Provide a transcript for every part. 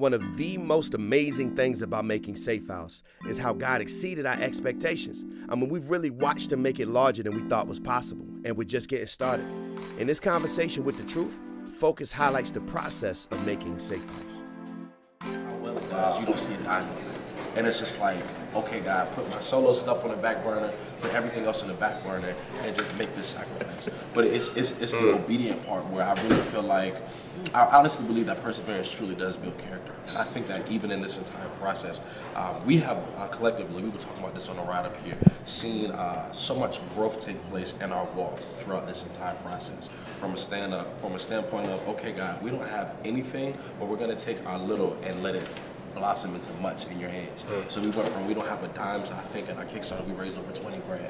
One of the most amazing things about making Safe House is how God exceeded our expectations. I mean, we've really watched him make it larger than we thought was possible, and we're just getting started. In this conversation with the truth, Focus highlights the process of making Safe House. How well it does, you don't see a dime on it. And it's just like, okay, God, put my solo stuff on the back burner, put everything else on the back burner, and just make this sacrifice. But it's the obedient part where I really feel like, I honestly believe that perseverance truly does build character. And I think that even in this entire process, we have collectively, we were talking about this on the ride up here, seen so much growth take place in our walk throughout this entire process. From a standpoint of, okay, God, we don't have anything, but we're gonna take our little and let it blossom into much in your hands. So we went from we don't have a dime to I think in our Kickstarter we raised over 20 grand.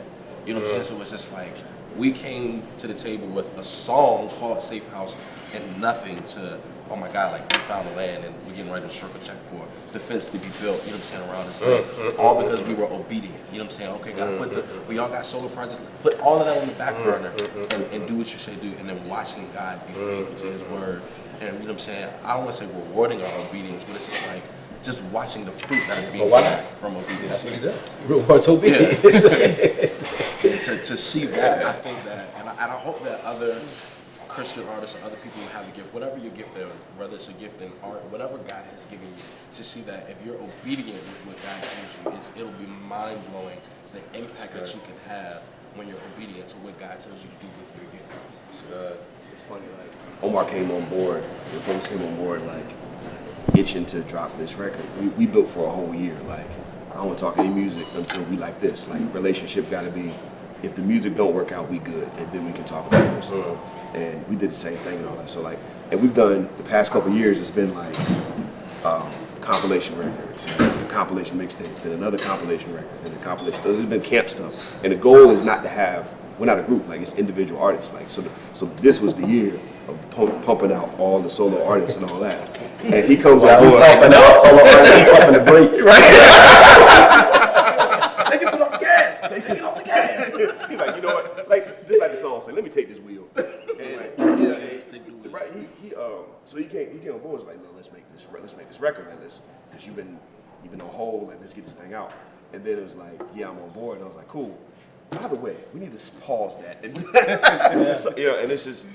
You know what I'm saying? So it's just like we came to the table with a song called Safe House and nothing to, oh my God, like we found the land and we're getting ready to circle check for the fence to be built, you know what I'm saying, around this thing. All because we were obedient. You know what I'm saying? Okay, God, we all got solar projects, put all of that on the back burner and do what you say do, and then watching God be faithful to his word. And you know what I'm saying? I don't want to say rewarding our obedience, but it's just like just watching the fruit that is being born from obedience. That's what he does. Rewards obedience. And to see that, I think that, and I hope that other Christian artists or other people who have a gift, whatever your gift is, whether it's a gift in art, whatever God has given you, to see that if you're obedient with what God gives you, it'll be mind-blowing the impact that you can have when you're obedient to what God tells you to do with your gift. It's funny, like Omar came on board, the folks came on board like itching to drop this record. We built for a whole year. Like, I don't want to talk any music until we like this. Like, relationship got to be, if the music don't work out, we good, and then we can talk about it. So, and we did the same thing and all that. So like, and we've done the past couple of years. It's been like compilation record, and a compilation mixtape, then another compilation record, then a compilation. There's been camp stuff, and the goal is not to have. We're not a group. Like, it's individual artists. Like, so this was the year of pumping out all the solo artists and all that. And he comes out, he's pumping out solo artists, pumping the brakes. Right. Take it off the gas. Take it off the gas. He's like, you know what? Like, just like the song said, let me take this wheel. And, right. So he came on board. Was like, no, let's make this record like this, because you've been on hold. Like, let's get this thing out. And then it was like, yeah, I'm on board. And I was like, cool. By the way, we need to pause that. So, you know, and it's just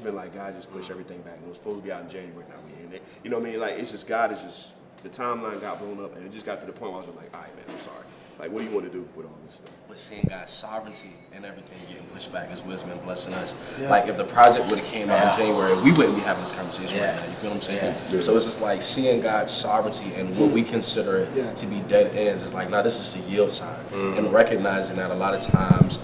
been like God just pushed everything back. It was supposed to be out in January, now we in it. You know what I mean? Like, it's just God is just, the timeline got blown up, and it just got to the point where I was just like, all right, man, I'm sorry. Like, what do you want to do with all this stuff? But seeing God's sovereignty and everything getting pushed back is what's been blessing us. Yeah. Like, if the project would have came out in January, we wouldn't be having this conversation right now. You feel what I'm saying? Yeah. So it's just like seeing God's sovereignty and what we consider it to be dead ends. It's like, no, this is the yield sign. And recognizing that a lot of times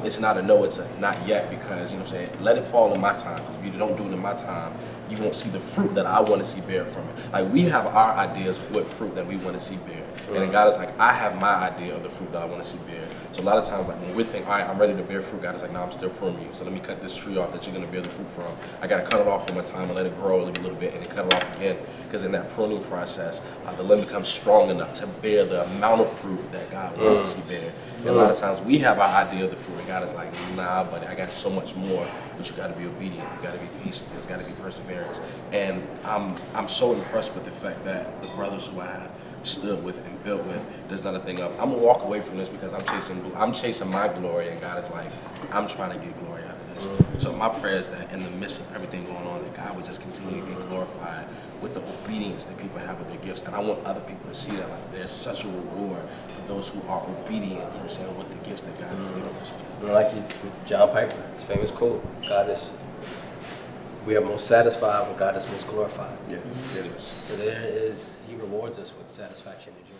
it's not a no, it's a not yet, because, you know what I'm saying, let it fall in my time. If you don't do it in my time, you won't see the fruit that I want to see bear from it. Like, we have our ideas of what fruit that we want to see bear. And then God is like, I have my idea of the fruit that I want to see bear. So a lot of times, like, when we think, all right, I'm ready to bear fruit, God is like, no, I'm still pruning you. So let me cut this tree off that you're going to bear the fruit from. I got to cut it off from one time and let it grow a little bit and then cut it off again. Because in that pruning process, the limb becomes strong enough to bear the amount of fruit that God wants to see bear. And a lot of times we have our idea of the fruit, and God is like, nah, buddy, I got so much more, but you got to be obedient. You got to be patient. There's got to be perseverance. And I'm so impressed with the fact that the brothers who I have stood with and built with, there's not a thing up. I'm gonna walk away from this because I'm chasing my glory, and God is like, I'm trying to get glory out of this. So my prayer is that in the midst of everything going on, that God would just continue to be glorified with the obedience that people have with their gifts. And I want other people to see that, like, there's such a reward for those who are obedient, you know what I'm saying, with the gifts that God has given us. Like John Piper, his famous quote, we are most satisfied when God is most glorified. Yeah. So he rewards us with satisfaction and joy.